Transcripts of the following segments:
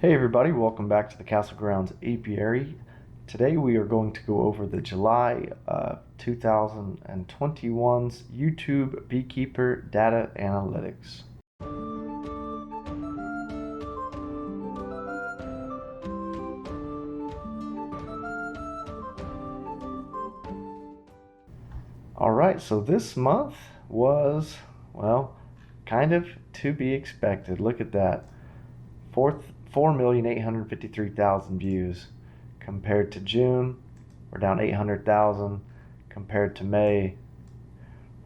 Hey everybody, welcome back to the Castle Grounds Apiary. Today we are going to go over the July 2021's YouTube Beekeeper Data Analytics. Alright, so this month was, well, kind of to be expected. Look at that. 4,853,000 views. Compared to June, we're down 800,000. Compared to May,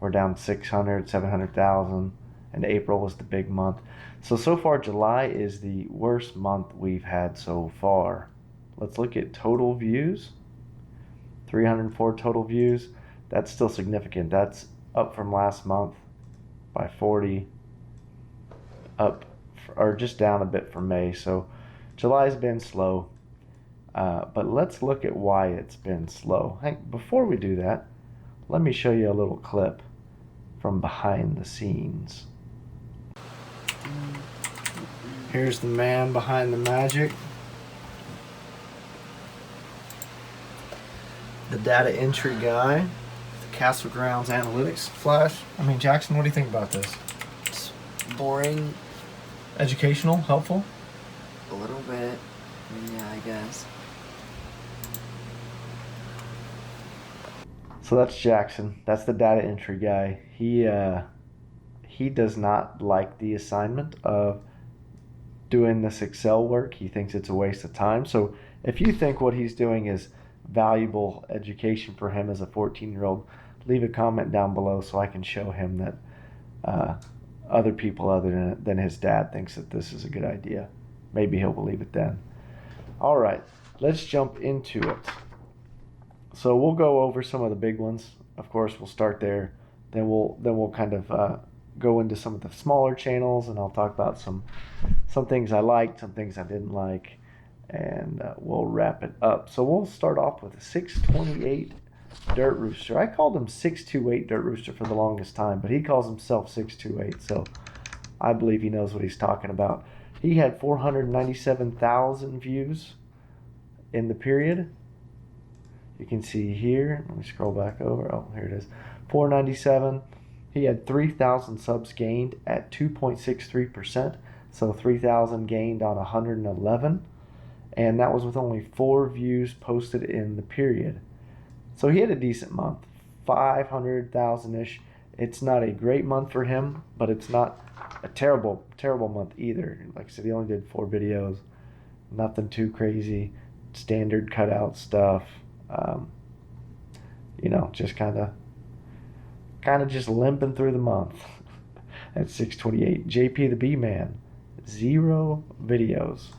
we're down 600, 700,000. And April was the big month. So far July is the worst month we've had so far. Let's look at total views. 304 total views. That's still significant. That's up from last month by 40. Up or just down a bit from May. So July's been slow, but let's look at why it's been slow. Hey, before we do that, let me show you a little clip from behind the scenes. Here's the man behind the magic, the data entry guy, the Castle Grounds Analytics Flash. Jackson, what do you think about this? It's boring. Educational, helpful? A little bit. Yeah, I guess. So that's Jackson. That's the data entry guy. He does not like the assignment of doing this Excel work. He thinks it's a waste of time. So if you think what he's doing is valuable education for him as a 14-year-old, leave a comment down below so I can show him that other people other than his dad thinks that this is a good idea. Maybe he'll believe it then. All right, let's jump into it. So we'll go over some of the big ones. Of course, we'll start there. Then we'll kind of go into some of the smaller channels, and I'll talk about some things I liked, some things I didn't like, and we'll wrap it up. So we'll start off with a 628 Dirt Rooster. I called him 628 Dirt Rooster for the longest time, but he calls himself 628, so I believe he knows what he's talking about. He had 497,000 views in the period. You can see here, let me scroll back over. Oh, here it is. 497. He had 3,000 subs gained at 2.63%, so 3,000 gained on 111, and that was with only 4 views posted in the period. So he had a decent month, 500,000-ish. It's not a great month for him, but it's not a terrible month either. Like I said, he only did 4 videos, nothing too crazy, standard cutout stuff. Just kind of just limping through the month. At 628, JP the Bee Man, 0 videos.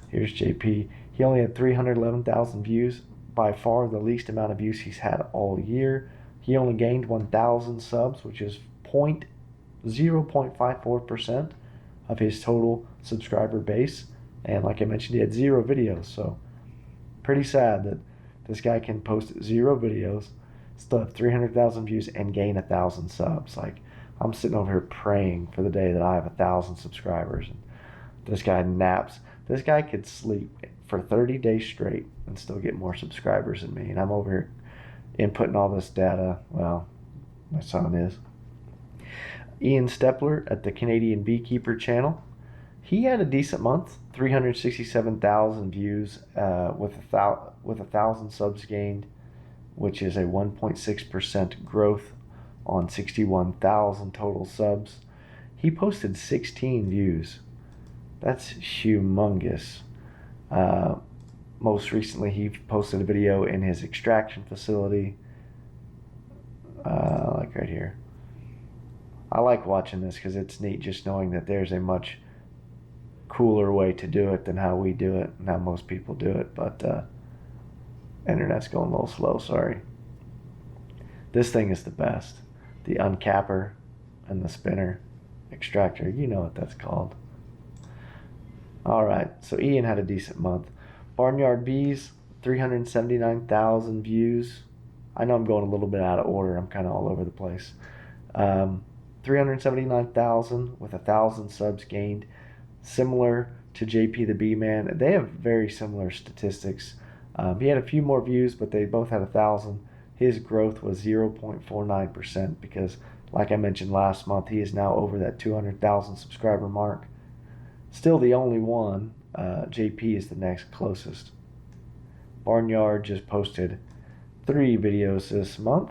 Here's JP. He only had 311,000 views. By far the least amount of views he's had all year. He only gained 1,000 subs, which is 0.54% of his total subscriber base. And like I mentioned, he had 0 videos. So pretty sad that this guy can post 0 videos, still have 300,000 views, and gain 1,000 subs. Like, I'm sitting over here praying for the day that I have 1,000 subscribers. And this guy naps. This guy could sleep for 30 days straight and still get more subscribers than me. And I'm over here inputting all this data. Well, my son is. Ian Stepler at the Canadian Beekeeper channel. He had a decent month, 367,000 views with 1,000 subs gained, which is a 1.6% growth on 61,000 total subs. He posted 16 views. That's humongous. Most recently, he posted a video in his extraction facility, like right here. I like watching this because it's neat just knowing that there's a much cooler way to do it than how we do it and how most people do it, but internet's going a little slow, sorry. This thing is the best. The uncapper and the spinner extractor, you know what that's called. Alright, so Ian had a decent month. Barnyard Bees, 379,000 views. I know I'm going a little bit out of order. I'm kind of all over the place. 379,000 with 1,000 subs gained. Similar to JP the Bee Man. They have very similar statistics. He had a few more views, but they both had 1,000. His growth was 0.49% because, like I mentioned last month, he is now over that 200,000 subscriber mark. Still the only one. JP is the next closest. Barnyard just posted 3 videos this month.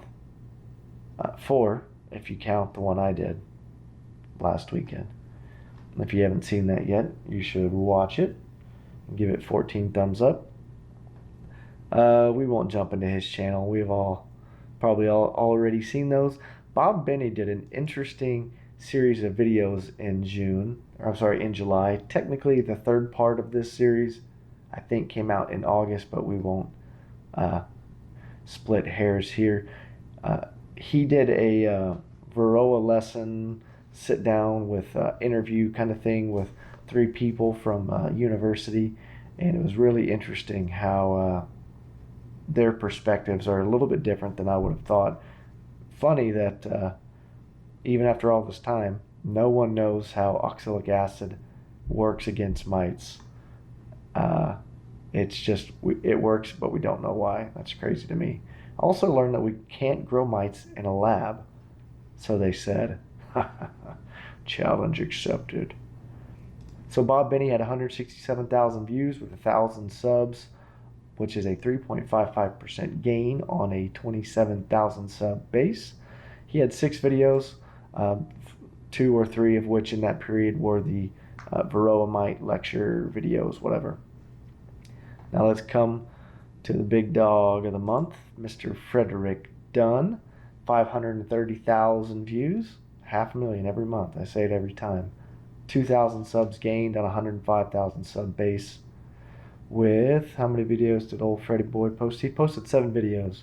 4 if you count the one I did last weekend. If you haven't seen that yet, you should watch it and give it 14 thumbs up. We won't jump into his channel. We've probably already seen those. Bob Benny did an interesting series of videos in July. Technically, the third part of this series, I think, came out in August, but we won't split hairs here. He did a Varroa lesson, sit down with interview kind of thing with 3 people from university, and it was really interesting how their perspectives are a little bit different than I would have thought. Funny that even after all this time, no one knows how oxalic acid works against mites. It's just, it works, but we don't know why. That's crazy to me. I also learned that we can't grow mites in a lab. So they said, challenge accepted. So Bob Benny had 167,000 views with 1,000 subs, which is a 3.55% gain on a 27,000 sub base. He had 6 videos, 2 or 3 of which in that period were the Varroa mite lecture videos, whatever. Now let's come to the big dog of the month, Mr. Frederick Dunn. 530,000 views, 500,000 every month. I say it every time. 2,000 subs gained on 105,000 sub base. With how many videos did old Freddy Boy post? He posted 7 videos.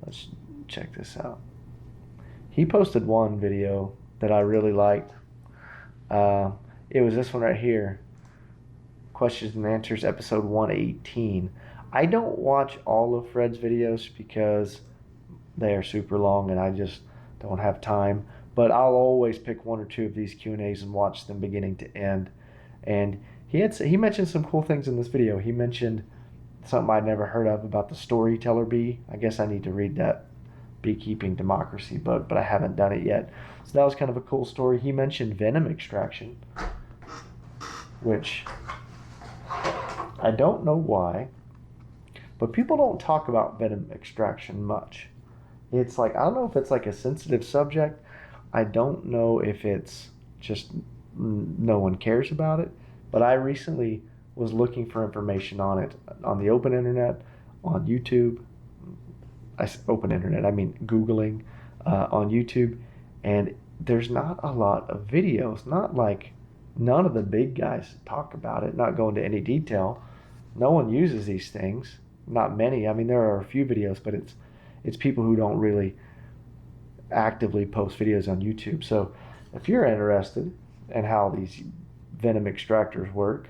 Let's check this out. He posted one video that I really liked. It was this one right here. Questions and Answers, episode 118. I don't watch all of Fred's videos because they are super long and I just don't have time. But I'll always pick 1 or 2 of these Q&As and watch them beginning to end. And he mentioned some cool things in this video. He mentioned something I'd never heard of about the storyteller bee. I guess I need to read that Beekeeping Democracy book, but I haven't done it yet. So that was kind of a cool story. He mentioned venom extraction, which I don't know why, but people don't talk about venom extraction much. It's like, I don't know if it's like a sensitive subject. I don't know if it's just no one cares about it. But I recently was looking for information on it on the open internet, on YouTube. Open internet, I mean Googling on YouTube. And there's not a lot of videos. Not like none of the big guys talk about it, not go into any detail. No one uses these things. Not many. I mean, there are a few videos, but it's people who don't really actively post videos on YouTube. So if you're interested in how these venom extractors work,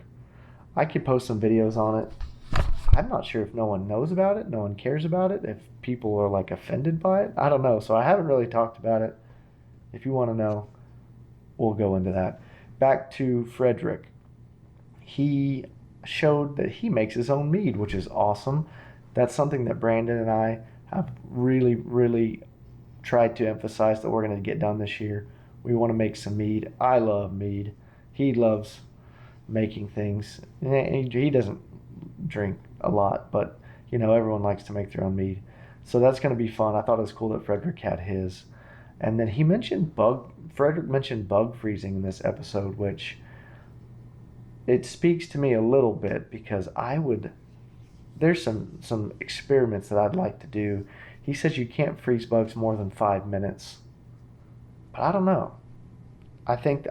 I could post some videos on it. I'm not sure if no one knows about it, no one cares about it, if people are like offended by it. I don't know. So I haven't really talked about it. If you want to know, we'll go into that. Back to Frederick. He showed that he makes his own mead, which is awesome. That's something that Brandon and I have really, really tried to emphasize that we're going to get done this year. We want to make some mead. I love mead. He loves making things. He doesn't drink a lot, but everyone likes to make their own mead. So that's going to be fun. I thought it was cool that Frederick had his. And then Frederick mentioned bug freezing in this episode, which it speaks to me a little bit because there's some experiments that I'd like to do. He says you can't freeze bugs more than 5 minutes. But I don't know. I think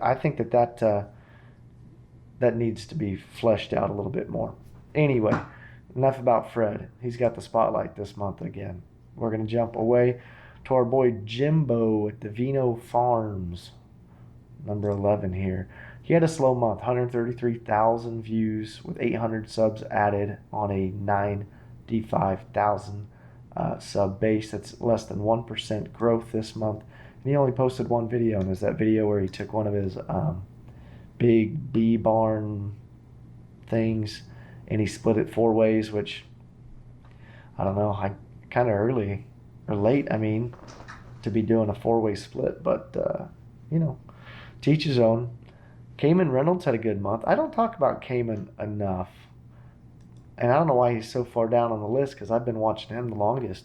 that needs to be fleshed out a little bit more. Anyway, enough about Fred. He's got the spotlight this month again. We're going to jump away to our boy Jimbo at Davino Farms, number 11 here. He had a slow month, 133,000 views with 800 subs added on a 95,000 sub base. That's less than 1% growth this month. And he only posted 1 video, and there's that video where he took one of his big bee barn things, and he split it 4 ways, which I don't know, I kind of early or late, I mean, to be doing a 4-way split, but you know, to each his own. Cayman Reynolds had a good month. I don't talk about Cayman enough, and I don't know why he's so far down on the list because I've been watching him the longest.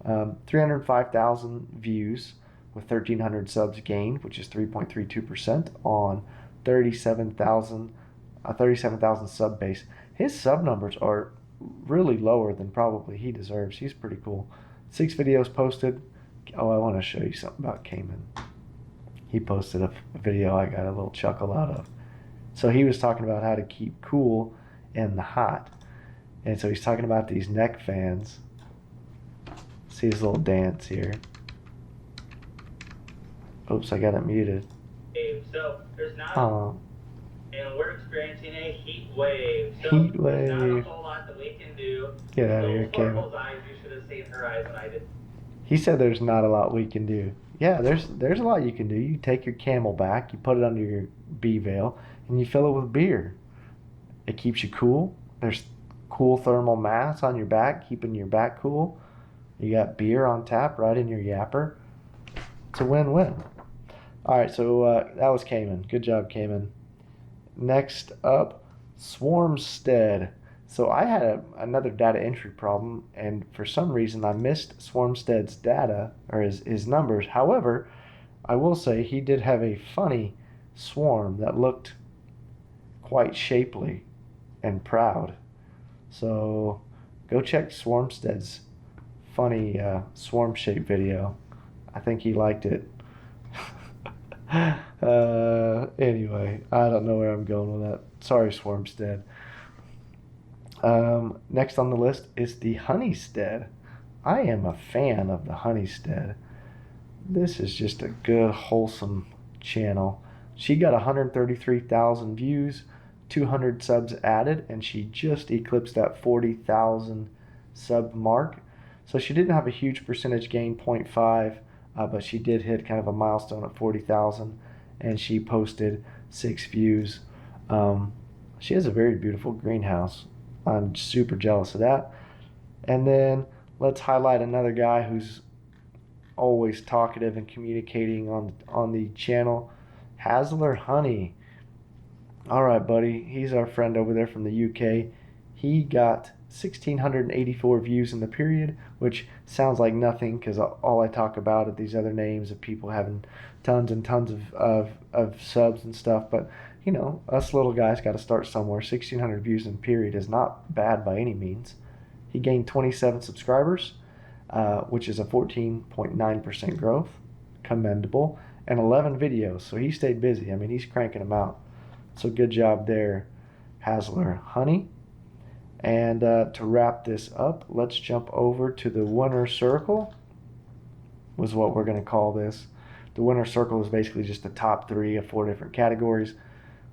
305,000 views with 1,300 subs gained, which is 3.32% on 37,000 sub base. His sub numbers are really lower than probably he deserves. He's pretty cool. 6 videos posted. Oh, I want to show you something about Cayman. He posted a video I got a little chuckle out of. So he was talking about how to keep cool in the hot. And so he's talking about these neck fans. See his little dance here. Oops, I got it muted. So there's not, Oh, and we're experiencing a heat wave. So heat there's not a wave. whole lot that we can do. Get out of Little here, Cayman. Sparkle's eyes, you should have seen her eyes when I did. He said there's not a lot we can do. Yeah, there's a lot you can do. You take your Camelback, you put it under your bee veil, and you fill it with beer. It keeps you cool. There's cool thermal mass on your back, keeping your back cool. You got beer on tap right in your yapper. It's a win-win. All right, so that was Cayman. Good job, Cayman. Next up, Swarmstead. So I had another data entry problem, and for some reason I missed Swarmstead's data, or his numbers. However, I will say he did have a funny swarm that looked quite shapely and proud. So go check Swarmstead's funny swarm shape video. I think he liked it. Anyway, I don't know where I'm going with that. Sorry, Swarmstead. Next on the list is the Honeystead. I am a fan of the Honeystead. This is just a good, wholesome channel. She got 133,000 views, 200 subs added, and she just eclipsed that 40,000 sub mark. So she didn't have a huge percentage gain, 0.5, but she did hit kind of a milestone at 40,000, and she posted 6 views. She has a very beautiful greenhouse. I'm super jealous of that. And then let's highlight another guy who's always talkative and communicating on the channel, Hasler Honey. All right, buddy. He's our friend over there from the UK. He got 1,684 views in the period, which sounds like nothing because all I talk about are these other names of people having tons and tons of subs and stuff. But, you know, us little guys got to start somewhere. 1,600 views in period is not bad by any means. He gained 27 subscribers, which is a 14.9% growth. Commendable. And 11 videos, so he stayed busy. I mean, he's cranking them out. So good job there, Hasler Honey. And to wrap this up, let's jump over to the winner circle, was what we're going to call this. The winner circle is basically just the top 3 of 4 different categories.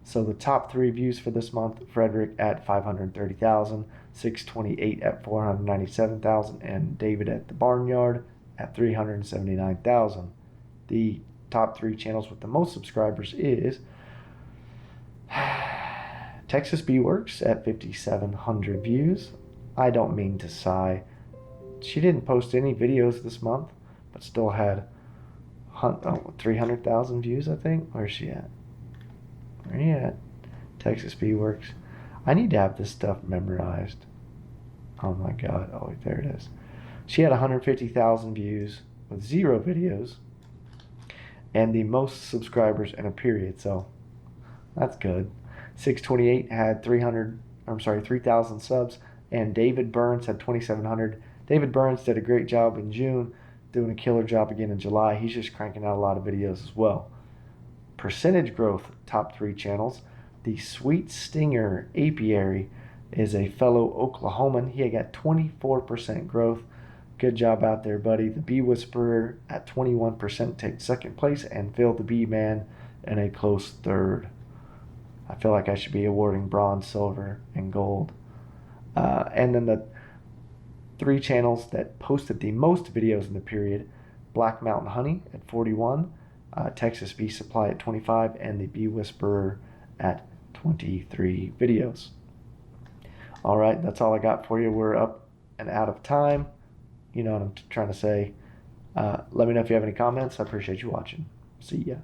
So the top 3 views for this month, Frederick at 530,000, 628 at 497,000, and David at the Barnyard at 379,000. The top 3 channels with the most subscribers is Texas Bee Works at 5,700 views. I don't mean to sigh. She didn't post any videos this month, but still had 300,000 views, I think. Where's she at? Where are you at? Texas Bee Works. I need to have this stuff memorized. Oh my God. Oh, there it is. She had 150,000 views with 0 videos and the most subscribers in a period. So that's good. 628 had 3,000 subs, and David Burns had 2,700. David Burns did a great job in June, doing a killer job again in July. He's just cranking out a lot of videos as well. Percentage growth, top 3 channels. The Sweet Stinger Apiary is a fellow Oklahoman. He got 24% growth. Good job out there, buddy. The Bee Whisperer at 21% takes second place, and Phil the Bee Man in a close third. I feel like I should be awarding bronze, silver, and gold. And then the 3 channels that posted the most videos in the period, Black Mountain Honey at 41, Texas Bee Supply at 25, and the Bee Whisperer at 23 videos. All right, that's all I got for you. We're up and out of time. You know what I'm trying to say. Let me know if you have any comments. I appreciate you watching. See ya.